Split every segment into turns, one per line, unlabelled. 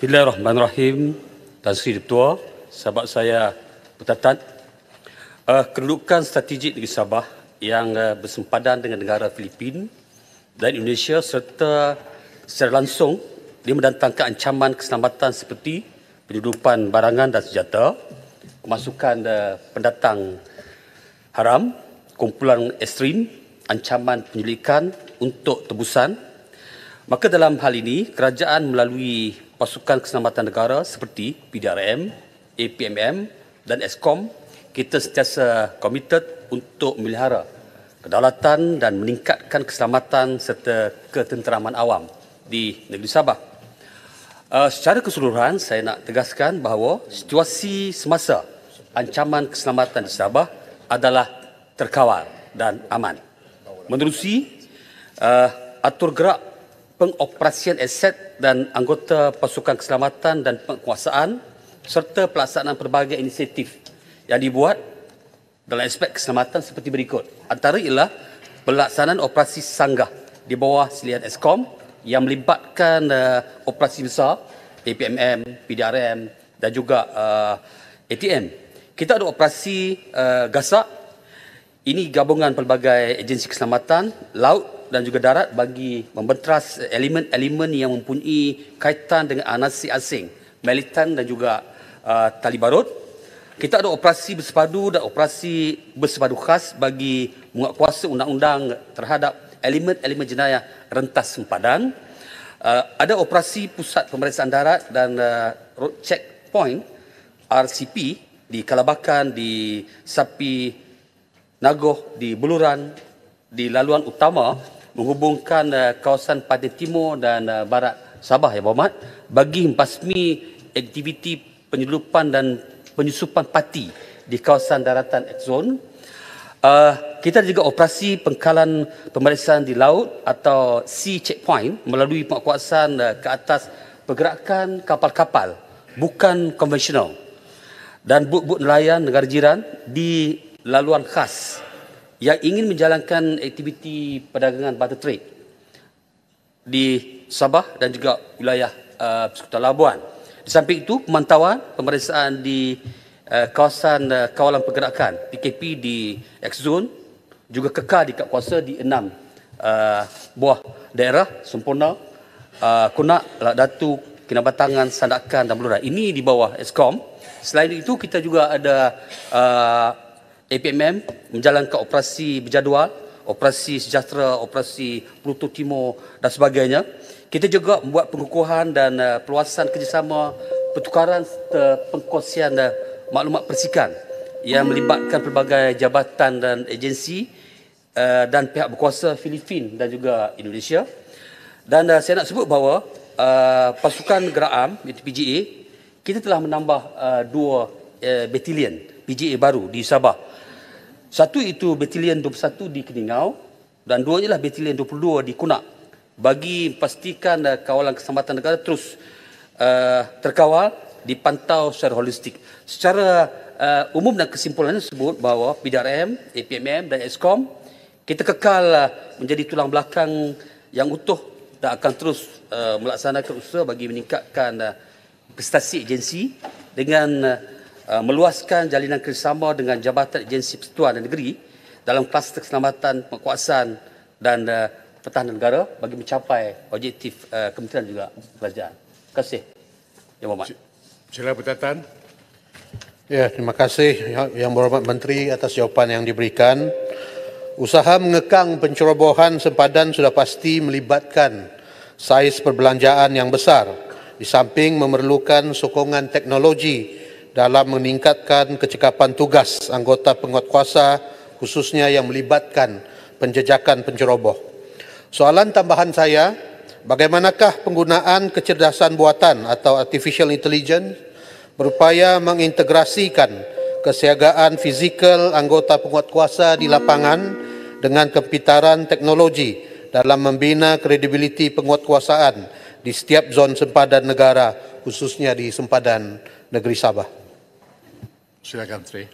Bismillahirrahmanirrahim. Tan Sri Ketua, sahabat saya bertatan, kedudukan strategik negeri Sabah yang bersempadan dengan negara Filipin dan Indonesia serta secara langsung dia mendatangkan ancaman keselamatan seperti penyeludupan barangan dan senjata, kemasukan pendatang haram, kumpulan ekstrim, ancaman penyelidikan untuk tebusan. Maka dalam hal ini, kerajaan melalui pasukan keselamatan negara seperti PDRM, APMM dan Eskom, kita sentiasa komited untuk memelihara kedaulatan dan meningkatkan keselamatan serta ketenteraman awam di negeri Sabah. Secara keseluruhan, saya nak tegaskan bahawa situasi semasa ancaman keselamatan di Sabah adalah terkawal dan aman. Menerusi atur gerak pengoperasian aset dan anggota pasukan keselamatan dan penguasaan serta pelaksanaan pelbagai inisiatif yang dibuat dalam aspek keselamatan seperti berikut. Antara ialah pelaksanaan operasi sanggah di bawah silihan Eskom yang melibatkan operasi besar APMM, PDRM dan juga ATM. Kita ada operasi gasak. Ini gabungan pelbagai agensi keselamatan laut dan juga darat bagi membenteras elemen-elemen yang mempunyai kaitan dengan anasi asing, militan dan juga tali barut. Kita ada operasi bersepadu dan operasi bersepadu khas bagi menguatkuasa undang-undang terhadap elemen-elemen jenayah rentas sempadan. Ada operasi pusat pemeriksaan darat dan road checkpoint RCP di Kalabakan, di Sapi Nagoh, di Buluran, di laluan utama menghubungkan kawasan pantai timur dan barat Sabah, ya berhormat, bagi membasmi aktiviti penyeludupan dan penyusupan parti di kawasan daratan X-Zone. Kita juga operasi pengkalan pemeriksaan di laut atau sea checkpoint melalui penguasaan ke atas pergerakan kapal-kapal bukan konvensional dan bot-bot nelayan negara jiran di laluan khas yang ingin menjalankan aktiviti perdagangan barter trade di Sabah dan juga wilayah Persekutuan Labuan. Di samping itu, pemantauan pemeriksaan di kawasan kawalan pergerakan PKP di X-Zone juga kekal di kuasa di 6 buah daerah sempurna, Kunak, Lak Datu, Kinabatangan, Sandakan dan Beluran. Ini di bawah Eskom. Selain itu, kita juga ada APMM menjalankan operasi berjadual, operasi sejahtera, operasi Pluto Timur dan sebagainya. Kita juga membuat pengukuhan dan perluasan kerjasama pertukaran serta pengkongsian maklumat persikan yang melibatkan pelbagai jabatan dan agensi dan pihak berkuasa Filipin dan juga Indonesia. Dan saya nak sebut bahawa pasukan Gerak iaitu PGA, kita telah menambah 2 batalion PGA baru di Sabah. Satu itu batalion 21 di Keningau dan duanya ialah batalion 22 di Kunak bagi pastikan kawalan keselamatan negara terus terkawal, dipantau secara holistik. Secara umum dan kesimpulannya sebut bahawa PDRM, APMM dan Eskom kita kekal menjadi tulang belakang yang utuh dan akan terus melaksanakan usaha bagi meningkatkan prestasi agensi dengan meluaskan jalinan kerjasama dengan Jabatan Agensi Persekutuan dan Negeri dalam kluster keselamatan, penguasaan dan pertahanan negara bagi mencapai objektif kementerian juga kerajaan. Terima kasih. Yang Berhormat.
Sila Bertatan.
Ya, terima kasih Yang Berhormat Menteri atas jawapan yang diberikan. Usaha mengekang pencerobohan sempadan sudah pasti melibatkan saiz perbelanjaan yang besar, di samping memerlukan sokongan teknologi dalam meningkatkan kecekapan tugas anggota penguatkuasa khususnya yang melibatkan penjejakan penceroboh. Soalan tambahan saya, bagaimanakah penggunaan kecerdasan buatan atau artificial intelligence berupaya mengintegrasikan kesiagaan fizikal anggota penguatkuasa di lapangan dengan kepintaran teknologi dalam membina kredibiliti penguatkuasaan di setiap zon sempadan negara, khususnya di sempadan negeri Sabah?
Silakan, Menteri.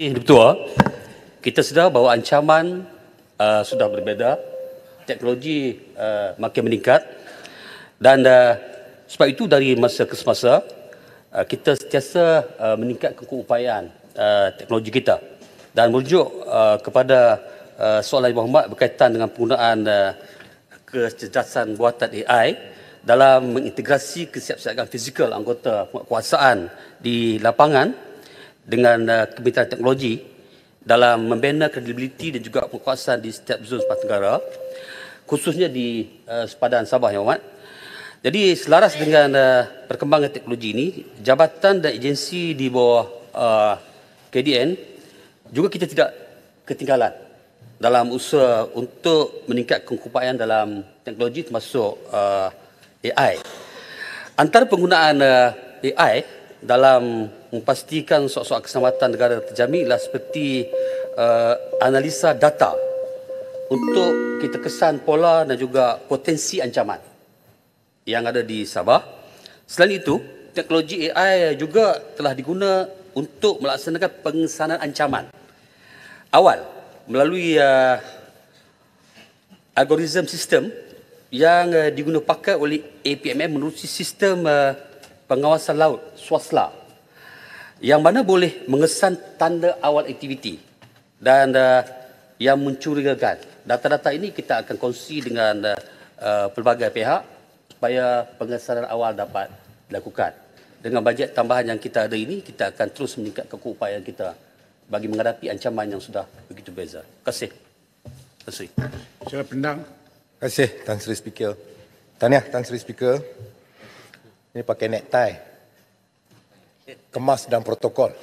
Betul. Kita sedar bahawa ancaman sudah berbeza, teknologi makin meningkat dan Sebab itu dari masa ke semasa kita sentiasa meningkatkan keupayaan teknologi kita dan merujuk kepada soalan Ibu Muhammad berkaitan dengan penggunaan kecerdasan buatan AI dalam mengintegrasi kesiapsiagaan fizikal anggota penguatkuasaan di lapangan dengan Kementerian Teknologi dalam membina kredibiliti dan juga penguatkuasaan di setiap zon sepanjang negara, khususnya di sepadan Sabah, Yang Amat. Jadi selaras dengan perkembangan teknologi ini, jabatan dan agensi di bawah KDN juga kita tidak ketinggalan dalam usaha untuk meningkatkan keupayaan dalam teknologi termasuk AI. Antara penggunaan AI dalam memastikan soal-soal keselamatan negara terjamin ialah seperti analisa data untuk kita kesan pola dan juga potensi ancaman yang ada di Sabah. Selain itu, teknologi AI juga telah digunakan untuk melaksanakan pengesanan ancaman awal melalui algoritma sistem yang digunakan pakai oleh APMM menerusi sistem pengawasan laut SWASLA yang mana boleh mengesan tanda awal aktiviti dan yang mencurigakan. Data-data ini kita akan kongsi dengan pelbagai pihak supaya pengesanan awal dapat dilakukan. Dengan bajet tambahan yang kita ada ini, kita akan terus meningkatkan keupayaan kita bagi menghadapi ancaman yang sudah begitu beza. Terima kasih. Terima kasih.
Sila pendang.
Terima kasih, Tan Sri Speaker. Tahniah, Tan Sri Speaker. Ini pakai necktie. Kemas dan protokol.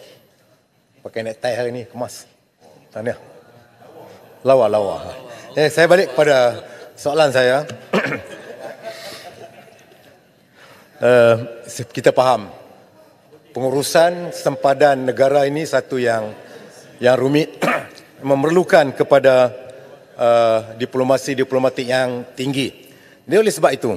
Pakai necktie hari ini, kemas. Tahniah. Lawa. Saya balik kepada soalan saya. Kita faham pengurusan sempadan negara ini satu yang rumit, memerlukan kepada diplomatik yang tinggi. Jadi oleh sebab itu,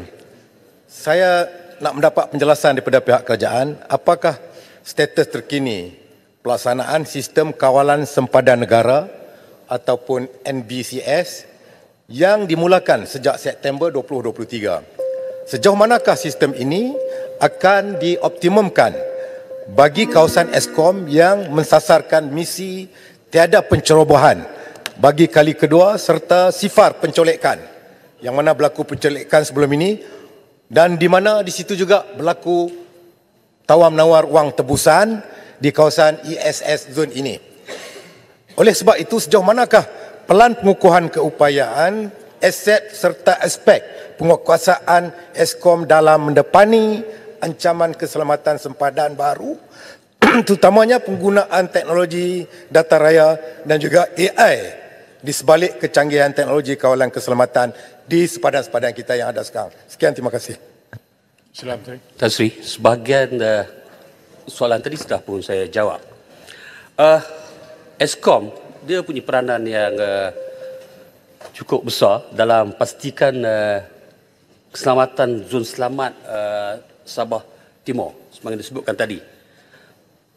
saya nak mendapat penjelasan daripada pihak kerajaan, apakah status terkini pelaksanaan sistem kawalan sempadan negara ataupun NBCS yang dimulakan sejak September 2023. Sejauh manakah sistem ini akan dioptimumkan bagi kawasan Eskom yang mensasarkan misi tiada pencerobohan bagi kali kedua serta sifar pencolekan yang mana berlaku pencolekan sebelum ini dan di mana di situ juga berlaku tawar-menawar wang tebusan di kawasan ESS zone ini. Oleh sebab itu, sejauh manakah pelan pengukuhan keupayaan aset serta aspek penguatkuasaan Eskom dalam mendepani ancaman keselamatan sempadan baru, terutamanya penggunaan teknologi data raya dan juga AI di sebalik kecanggihan teknologi kawalan keselamatan di sepadan-sepadan kita yang ada sekarang. Sekian, terima kasih.
Sila Menteri.
Tan Sri, sebahagian soalan tadi sudah pun saya jawab. Eskom, dia punya peranan yang cukup besar dalam pastikan keselamatan zon selamat Sabah Timur sebagaimana disebutkan tadi.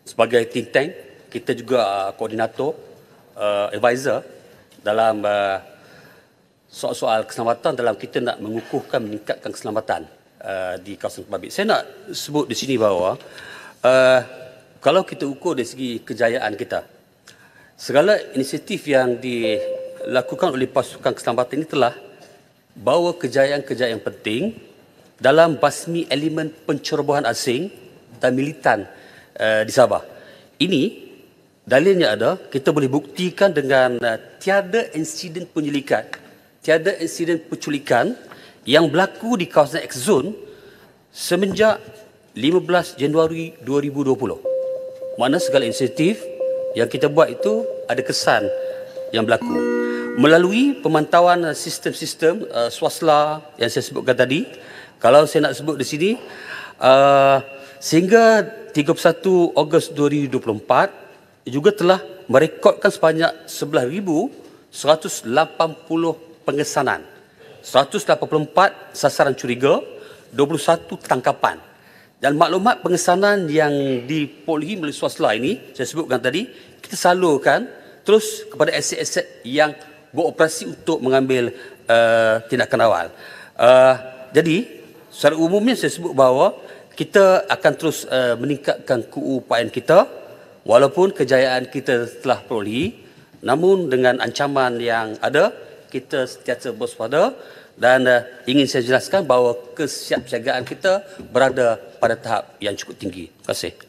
Sebagai think tank, kita juga koordinator, advisor dalam soal-soal keselamatan dalam kita nak mengukuhkan meningkatkan keselamatan di kawasan pabrik. Saya nak sebut di sini bahawa kalau kita ukur dari segi kejayaan kita, segala inisiatif yang dilakukan oleh pasukan keselamatan ini telah bawa kejayaan-kejayaan penting dalam basmi elemen pencerobohan asing dan militan di Sabah. Ini dalilnya ada, kita boleh buktikan dengan tiada insiden penyelidikan, tiada insiden penculikan yang berlaku di kawasan X-Zone semenjak 15 Januari 2020. Mana segala inisiatif yang kita buat itu ada kesan yang berlaku. Melalui pemantauan sistem-sistem SWASLA yang saya sebutkan tadi, kalau saya nak sebut di sini, sehingga 31 Ogos 2024 juga telah merekodkan sebanyak 11,180 pengesanan, 184 sasaran curiga, 21 tangkapan. Dan maklumat pengesanan yang diperolehi melalui SWASLA ini, saya sebutkan tadi, kita salurkan terus kepada aset-aset yang beroperasi untuk mengambil tindakan awal. Jadi, secara umumnya saya sebut bahawa kita akan terus meningkatkan keupayaan kita walaupun kejayaan kita telah perolehi, namun dengan ancaman yang ada, kita sentiasa berwaspada dan ingin saya jelaskan bahawa kesiapsiagaan kita berada pada tahap yang cukup tinggi. Terima kasih.